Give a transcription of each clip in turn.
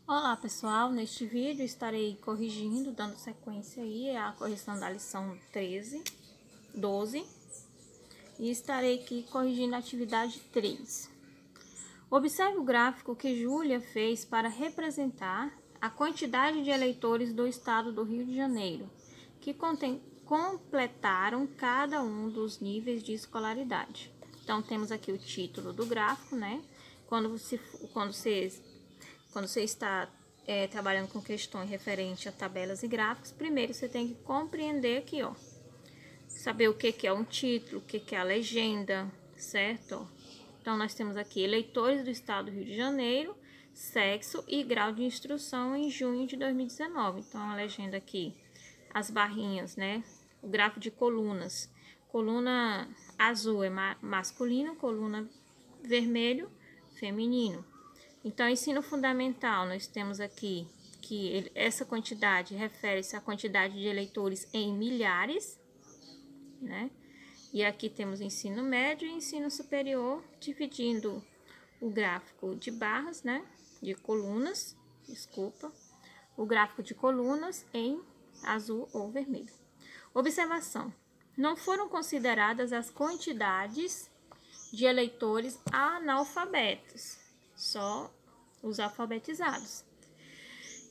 Olá pessoal, neste vídeo estarei corrigindo, dando sequência aí à correção da lição 12 e estarei aqui corrigindo a atividade 3. Observe o gráfico que Júlia fez para representar a quantidade de eleitores do estado do Rio de Janeiro, que completaram cada um dos níveis de escolaridade. Então, temos aqui o título do gráfico, né? Quando você está trabalhando com questões referentes a tabelas e gráficos, primeiro você tem que compreender aqui, ó. Saber o que é um título, o que é a legenda, certo? Então, nós temos aqui eleitores do estado do Rio de Janeiro, sexo e grau de instrução em junho de 2019. Então, a legenda aqui, as barrinhas, né? O gráfico de colunas. Coluna azul é masculino, coluna vermelho, feminino. Então, ensino fundamental, nós temos aqui que essa quantidade refere-se à quantidade de eleitores em milhares, né? E aqui temos ensino médio e ensino superior, dividindo o gráfico de barras, né? De colunas, desculpa, o gráfico de colunas em azul ou vermelho. Observação: não foram consideradas as quantidades de eleitores analfabetos, só os alfabetizados,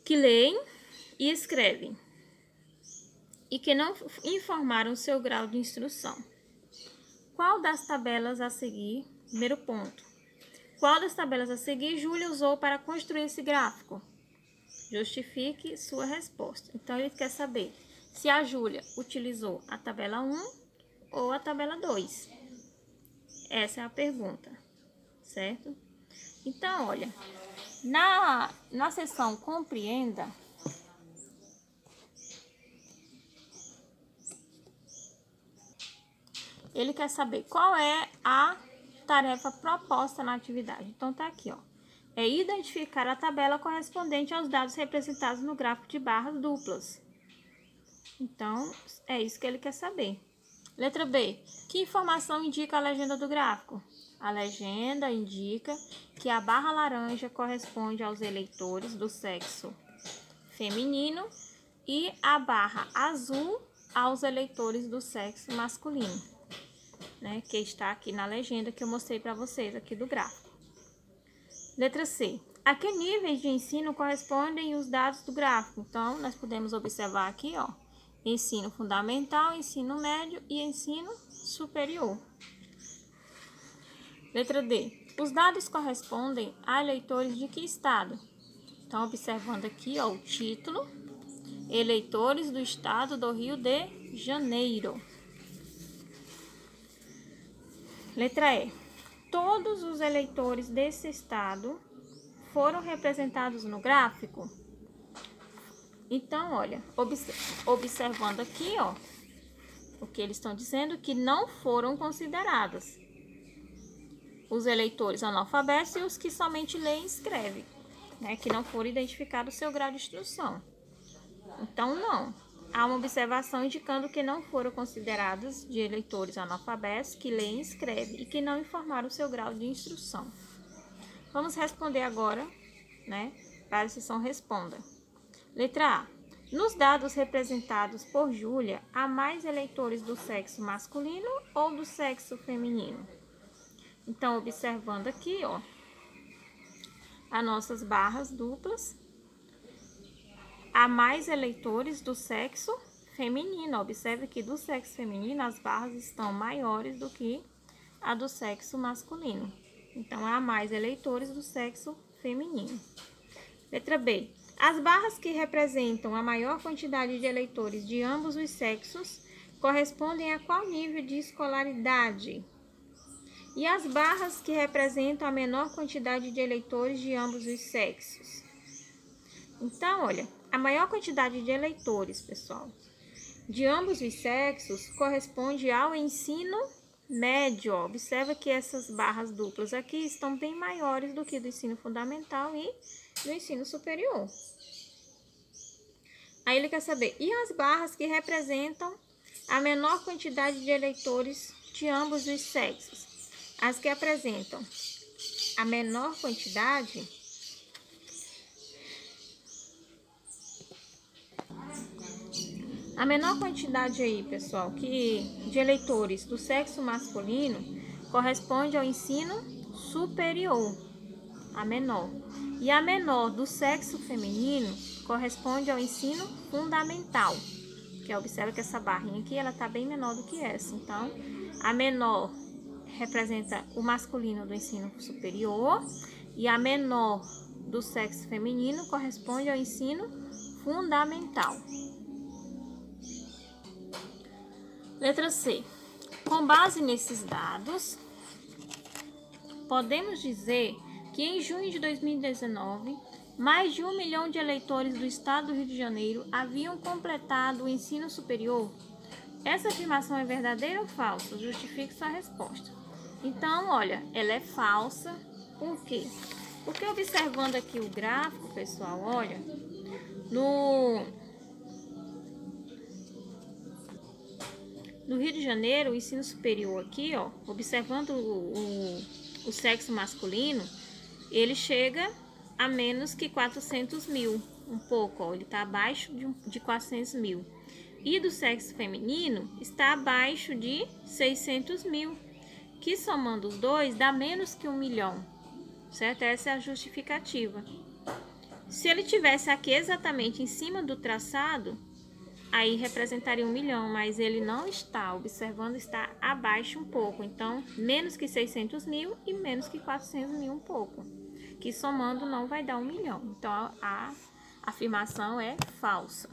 que leem e escrevem, e que não informaram seu grau de instrução. Qual das tabelas a seguir, primeiro ponto, qual das tabelas a seguir Júlia usou para construir esse gráfico? Justifique sua resposta. Então, ele quer saber se a Júlia utilizou a tabela 1 ou a tabela 2. Essa é a pergunta, certo? Então, olha, na seção compreenda, ele quer saber qual é a tarefa proposta na atividade. Então, tá aqui, ó. É identificar a tabela correspondente aos dados representados no gráfico de barras duplas. Então, é isso que ele quer saber. Letra B. Que informação indica a legenda do gráfico? A legenda indica que a barra laranja corresponde aos eleitores do sexo feminino e a barra azul aos eleitores do sexo masculino, né? Que está aqui na legenda que eu mostrei para vocês aqui do gráfico. Letra C. A que níveis de ensino correspondem os dados do gráfico? Então, nós podemos observar aqui, ó, ensino fundamental, ensino médio e ensino superior. Letra D. Os dados correspondem a eleitores de que estado? Então, observando aqui, ó, o título, eleitores do estado do Rio de Janeiro. Letra E. Todos os eleitores desse estado foram representados no gráfico? Então, olha, observando aqui, ó, o que eles estão dizendo, que não foram considerados os eleitores analfabetos e os que somente leem e escrevem, né, que não foram identificados o seu grau de instrução. Então, não. Há uma observação indicando que não foram considerados de eleitores analfabetos que leem e escrevem e que não informaram o seu grau de instrução. Vamos responder agora, né, para a seção Responda. Letra A. Nos dados representados por Júlia, há mais eleitores do sexo masculino ou do sexo feminino? Então, observando aqui, ó, as nossas barras duplas, há mais eleitores do sexo feminino. Observe que do sexo feminino as barras estão maiores do que a do sexo masculino. Então, há mais eleitores do sexo feminino. Letra B. As barras que representam a maior quantidade de eleitores de ambos os sexos correspondem a qual nível de escolaridade? E as barras que representam a menor quantidade de eleitores de ambos os sexos? Então, olha, a maior quantidade de eleitores, pessoal, de ambos os sexos corresponde ao ensino médio. Observa que essas barras duplas aqui estão bem maiores do que do ensino fundamental e do ensino superior. Aí ele quer saber, e as barras que representam a menor quantidade de eleitores de ambos os sexos? As que apresentam a menor quantidade aí, pessoal, de eleitores do sexo masculino corresponde ao ensino superior, a menor. E a menor do sexo feminino corresponde ao ensino fundamental. Que observa que essa barrinha aqui, ela tá bem menor do que essa. Então, a menor representa o masculino do ensino superior e a menor do sexo feminino corresponde ao ensino fundamental. Letra C. Com base nesses dados, podemos dizer que em junho de 2019, mais de 1 milhão de eleitores do estado do Rio de Janeiro haviam completado o ensino superior. Essa afirmação é verdadeira ou falsa? Justifique sua resposta. Então, olha, ela é falsa. Por quê? Porque observando aqui o gráfico, pessoal, olha, no Rio de Janeiro, o ensino superior aqui, ó, observando o sexo masculino, ele chega a menos que 400 mil, um pouco, ó, ele está abaixo de 400 mil. E do sexo feminino está abaixo de 600 mil, que somando os dois dá menos que 1 milhão, certo? Essa é a justificativa. Se ele tivesse aqui exatamente em cima do traçado, aí representaria 1 milhão, mas ele não está, observando, está abaixo um pouco. Então, menos que 600 mil e menos que 400 mil um pouco, que somando não vai dar 1 milhão. Então, a afirmação é falsa.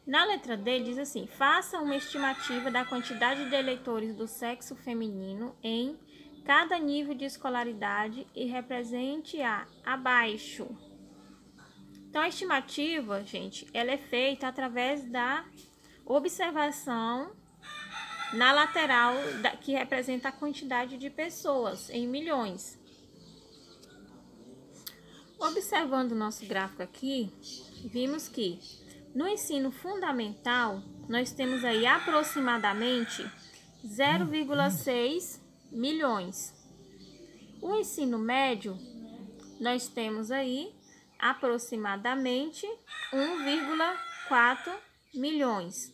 Na letra D, diz assim: faça uma estimativa da quantidade de eleitores do sexo feminino em cada nível de escolaridade e represente-a abaixo. Então, a estimativa, gente, ela é feita através da observação na lateral, que representa a quantidade de pessoas em milhões. Observando o nosso gráfico aqui, vimos que no ensino fundamental, nós temos aí aproximadamente 0,6 milhões. O ensino médio, nós temos aí aproximadamente 1,4 milhões.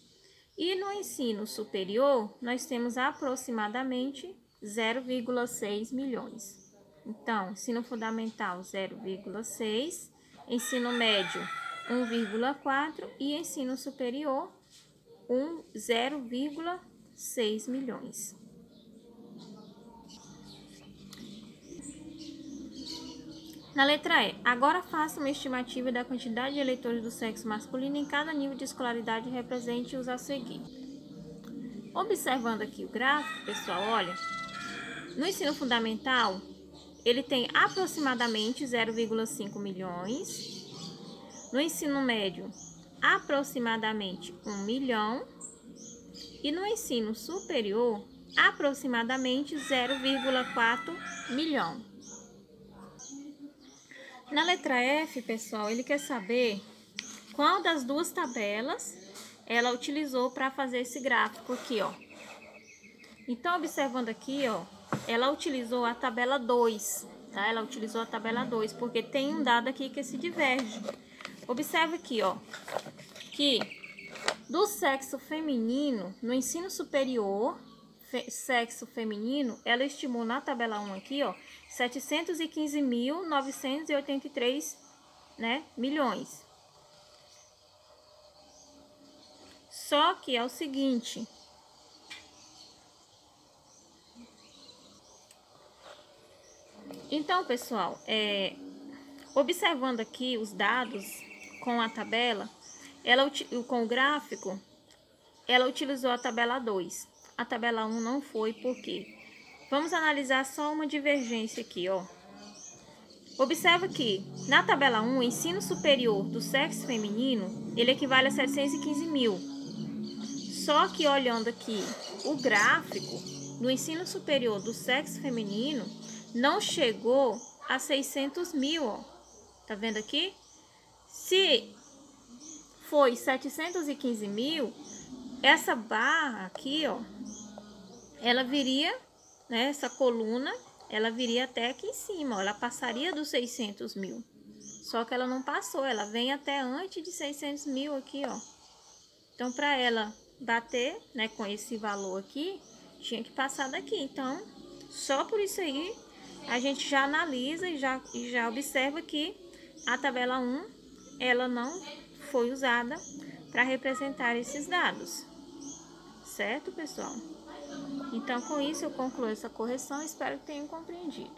E no ensino superior, nós temos aproximadamente 0,6 milhões. Então, ensino fundamental 0,6, ensino médio 1,4 e ensino superior 0,6 milhões. Na letra E, agora faça uma estimativa da quantidade de eleitores do sexo masculino em cada nível de escolaridade e represente-os a seguir. Observando aqui o gráfico, pessoal, olha, no ensino fundamental, ele tem aproximadamente 0,5 milhões. No ensino médio, aproximadamente 1 milhão. E no ensino superior, aproximadamente 0,4 milhão. Na letra F, pessoal, ele quer saber qual das duas tabelas ela utilizou para fazer esse gráfico aqui, ó. Então, observando aqui, ó, ela utilizou a tabela 2, tá? Ela utilizou a tabela 2, porque tem um dado aqui que se diverge. Observe aqui, ó, que do sexo feminino, no ensino superior, sexo feminino, ela estimou na tabela 1 aqui, ó, 715.983, né, milhões. Só que é o seguinte, então, pessoal, observando aqui os dados com a tabela, com o gráfico, ela utilizou a tabela 2. A tabela 1 não foi, por quê? Vamos analisar só uma divergência aqui, ó. Observa que na tabela 1, o ensino superior do sexo feminino, ele equivale a 715 mil. Só que olhando aqui o gráfico do ensino superior do sexo feminino, não chegou a 600 mil, ó. Tá vendo aqui? Se foi 715 mil, essa barra aqui, ó, ela viria né, essa coluna, ela viria até aqui em cima, ó, ela passaria dos 600 mil. Só que ela não passou, ela vem até antes de 600 mil aqui, ó. Então, para ela bater, né, com esse valor aqui, tinha que passar daqui. Então, só por isso aí, a gente já analisa e já observa que a tabela 1, ela não foi usada para representar esses dados. Certo, pessoal? Então, com isso, eu concluo essa correção. Espero que tenham compreendido.